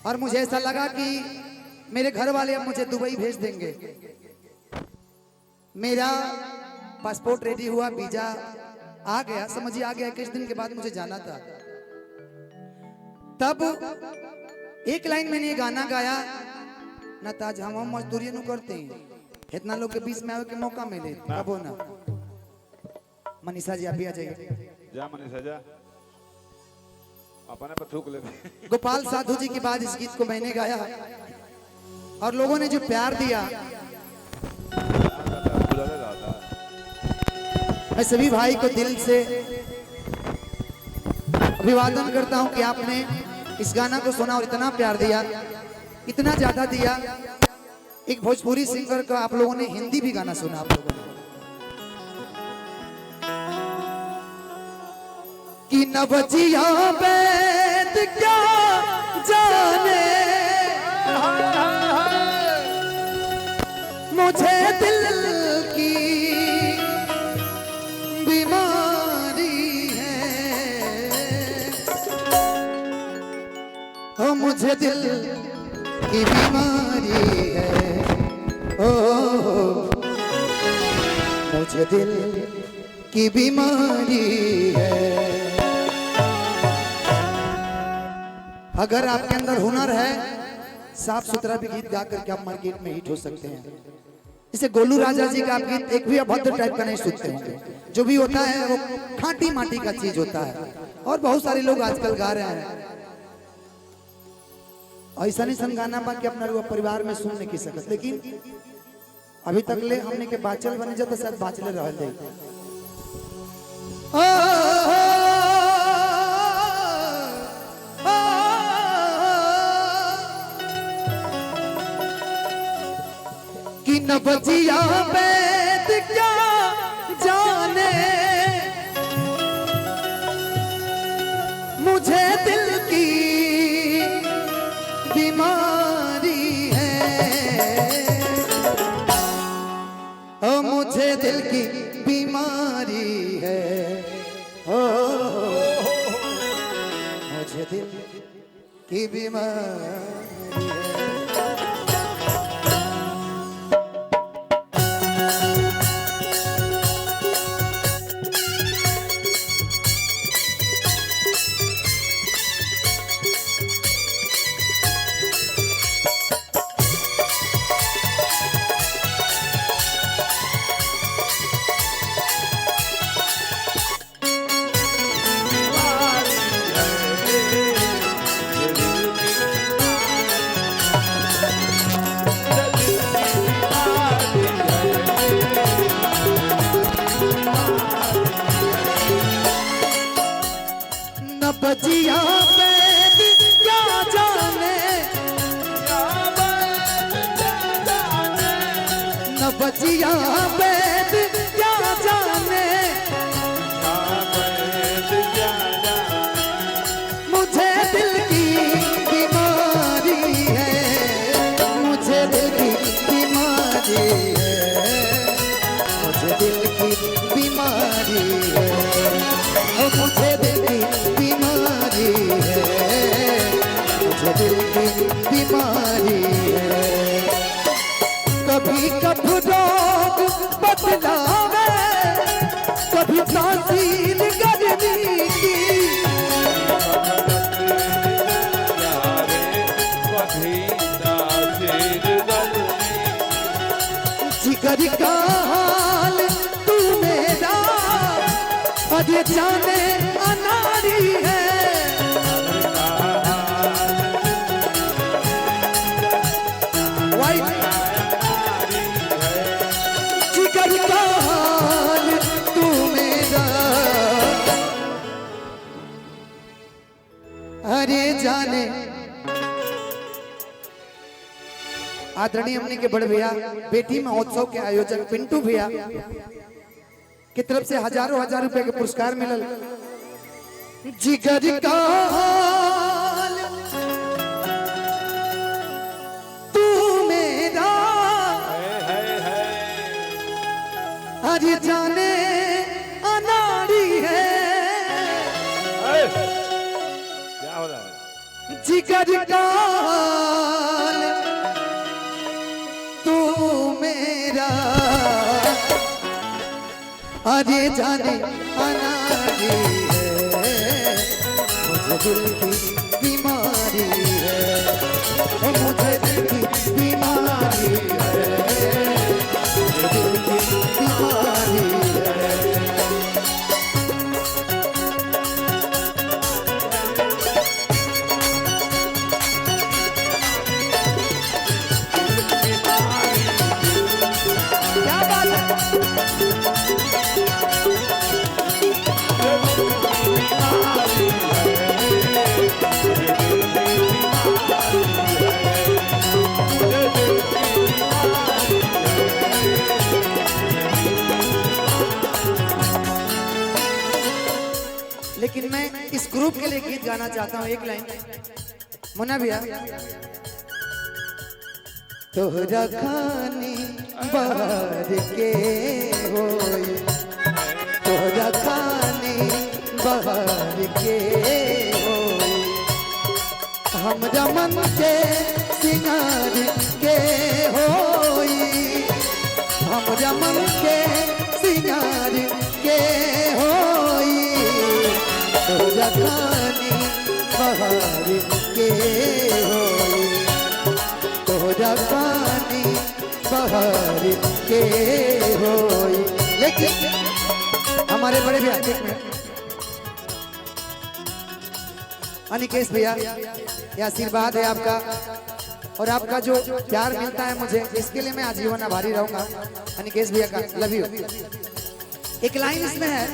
और मुझे ऐसा लगा कि मेरे घर वाले अब मुझे दुबई भेज देंगे। मेरा पासपोर्ट रेडी हुआ, वीजा आ गया, समझिए आ गया। 21 दिन के बाद मुझे जाना था। तब एक लाइन मैंने ये गाना गाया ना, ताज हम मजदूरी नु करते हैं, इतना लोग के बीच में आवे के मौका मिले कबो ना। मनीषा जी आप भी आ जाइए। जा मनीषा जा, अपने पर थूक लेते। गोपाल साधु जी के बाद इस गीत को मैंने गाया और लोगों ने जो प्यार दिया, मैं सभी भाई को दिल से अभिवादन करता हूं कि आपने इस गाना को सुना और इतना प्यार दिया, इतना ज्यादा दिया। एक भोजपुरी सिंगर का आप लोगों ने हिंदी भी गाना सुना। आप लोगों ने कि नवजिया बैत क्या जाने मुझे दिल की बीमारी है, ओ मुझे दिल की बीमारी है, ओ मुझे दिल की बीमारी है। अगर आपके अंदर हुनर है, साफ सुथरा भी गीत गा करके आप मार्केट में हिट हो सकते हैं। जैसे गोलू राजा जी का आप गीत एक भी अभद्र टाइप का नहीं सुनते होंगे। जो भी होता है वो खाटी माटी का चीज होता है और बहुत सारे लोग आजकल गा रहे हैं। ऐसा नहीं गाना बा कि अपना परिवार में सुन नहीं सकते, लेकिन अभी तक ले हमने के बाचल बने जाता शायद बाचले रह जाए। कि नवजिया बैत क्या जाने मुझे दिल की बीमारी है, ओ मुझे दिल की बीमारी है, ओ मुझे दिल की बीमारी है। नवजिया बैत क्या जाने, नवजिया बैत क्या जाने मुझे दिल की बीमारी है, मुझे दिल की बीमारी है, मुझे दिल की बीमारी है, मुझे दिल की बीमारी है, मुझे दिल की बीमारी है। कभी कभी रोग बदलावे, कभी तासीर गर्मी की, जिगर का हाल तू मेरा अरे जाने अनारी है, जिगर का हाल तू मेरा अरे जाने। आदरणीय हमने के बड़े भैया बेटी महोत्सव के आयोजक पिंटू भैया की तरफ से हजारों हजार रुपए के पुरस्कार मिलल। जिगर का हाल तू मेरा अरे जाने अनाड़ी है, क्या हो रहा है? जिगर का अरे जाने अनारी है, मुझे दिल की बीमारी है, मुझे दिल की बीमारी है, मुझे दिल की बीमारी है। क्या बात है? लेकिन मैं इस ग्रुप के लिए गीत गाना चाहता हूँ, एक लाइन मुन्ना भैया। तोहरा खानी बाहर के होई, तोहरा खानी बाहर के होई, हमरा मन के सिंगार के होई, हमरा मन के सिंगार के होई, तोहरा खानी बाहर के होई, तोहरा खानी बाहर के होई। लेकिन हमारे बड़े भैया एक मिनट, अनिकेश भैया, ये आशीर्वाद है आपका और आपका जो प्यार मिलता है मुझे, इसके लिए मैं आजीवन आभारी रहूंगा। अनिकेश भैया का लव यू। एक लाइन इसमें है,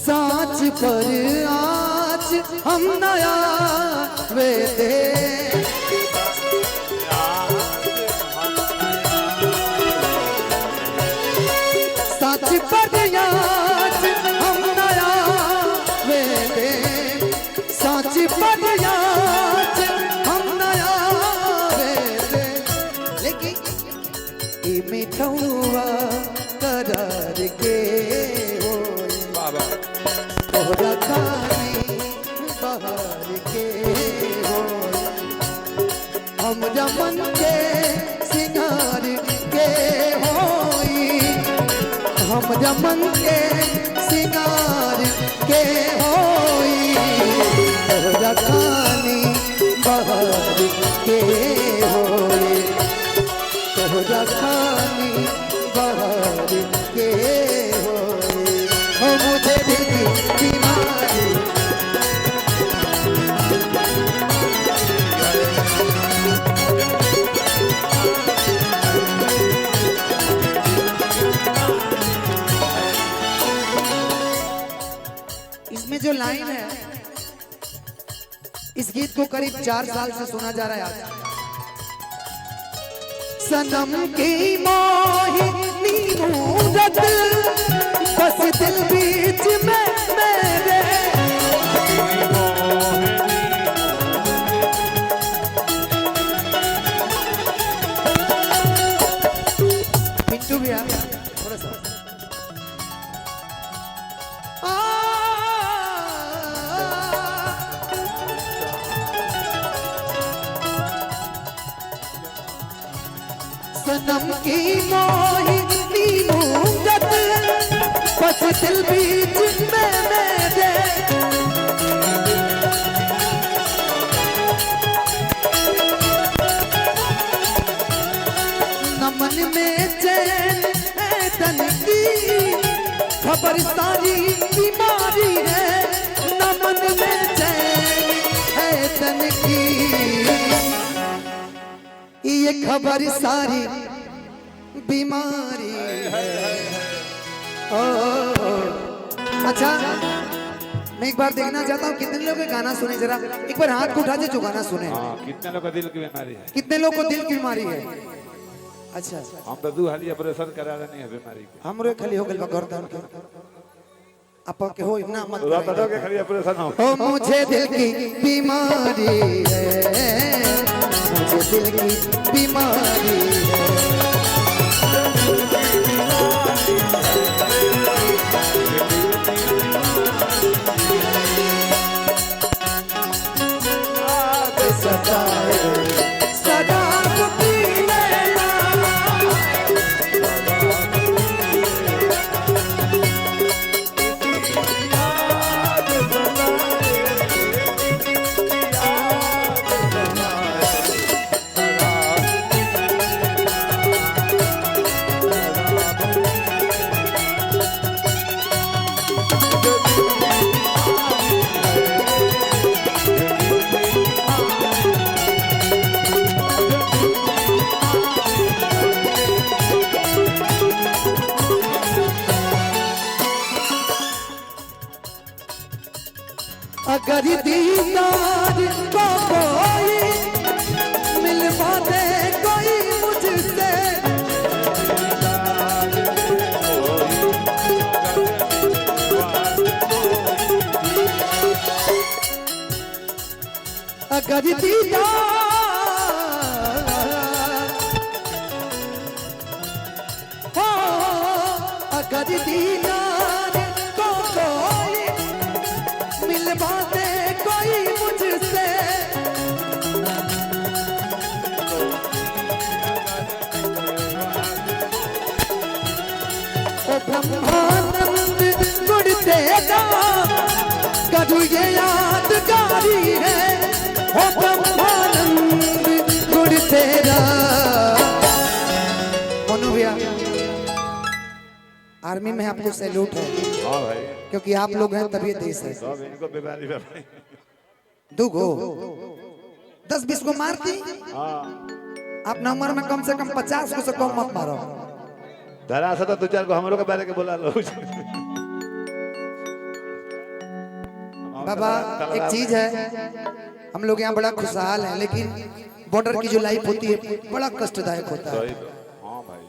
साँच पर आज हम नया वेदे, साँच पर आज हम नया वेदे, साँच पर आज हम नया वेदे। लेकिन ई मिठौआ करार के बाबा तोहरा खानी बाहर के होई, हमरा मन के सिंगार के होई, हमरा मन के सिंगार के होई, तोहरा खानी बाहर के होई, तोहरा खानी बाहर के होई, हो मुझे दिल की बीमारी। इसमें जो लाइन है, इस गीत को करीब 4 साल से सुना जा रहा है आज। सनम की मोहिनी मूरत बस दिल बीच में मेरे, पिंटू भैया थोड़ा सा सनम की मोहिनी मूरत बस दिल बीच में मेरे, नमन में चैन है तन की, खबर सारी बीमारी है, नमन में चैन है तन की, ये खबर सारी बीमारी है। अच्छा, मैं एक बार देखना चाहता हूँ कितने लोग ये गाना सुने, जरा एक बार हाथ को उठा दे जो गाना सुने। हाँ, कितने लोग का दिल की बीमारी है? कितने लोग को दिल की बीमारी है? अच्छा, हम तो 2 हाली ऑपरेशन करा रहे हैं बीमारी के। हमरे खाली हो गइल बा गर्दन के, आप के हो ना मत रतड़ो के खाली ऑपरेशन हो। मुझे दिल की बीमारी है, मुझे दिल की बीमारी है। अगर दीदार को कोई मिलवा दे कोई मुझसे, अगर दीदार हो, अगर दीदार को कोई मिलवा दे कोई मुझसे, ओ ब्रह्मानंद गुण तेरा कदू ये यादगारी है, ओ ब्रह्मानंद गुण तेरा। मनु भैया आर्मी में आपको सैल्यूट है, हाँ भाई क्योंकि आप लोग हैं तभी देश है। सब इनको बीमारी में भाई। दुगो 10-20 को मारती, हाँ आप नंबर में कम से कम 50 को से कम मत मारो। धरा सा तो 2-4 को हमरों के बारे के बोला लो। बाबा एक चीज है, हम लोग यहाँ बड़ा खुशहाल हैं, लेकिन बॉर्डर की जो लाइफ होती है बड़ा कष्टदायक होता है। हाँ भाई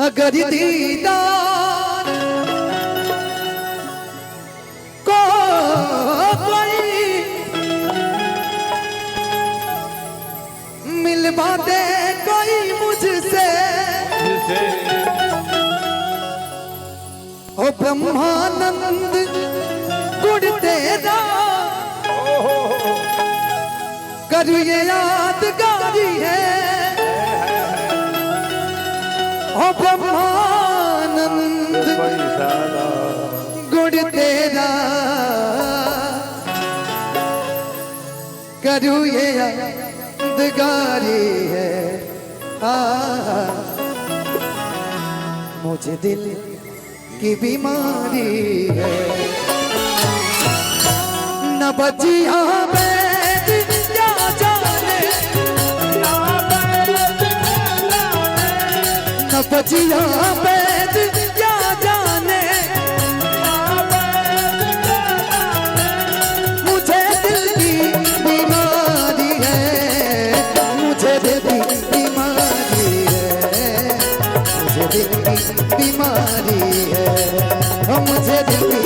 अगर दीदार को कोई मिलवा दे कोई मुझसे, ओ ब्रह्मानंद गुण तेरा करू ये यादगारी है, ओ ब्रह्मानंद गुण तेरा करू ये यादगारी है। मुझे दिल की बीमारी है, न बचिया बैद क्या जाने, न बचिया बैद क्या जाने, मुझे दिल की बीमारी है, मुझे दिल की बीमारी है, मुझे दिल की बीमारी है, मुझे दिल की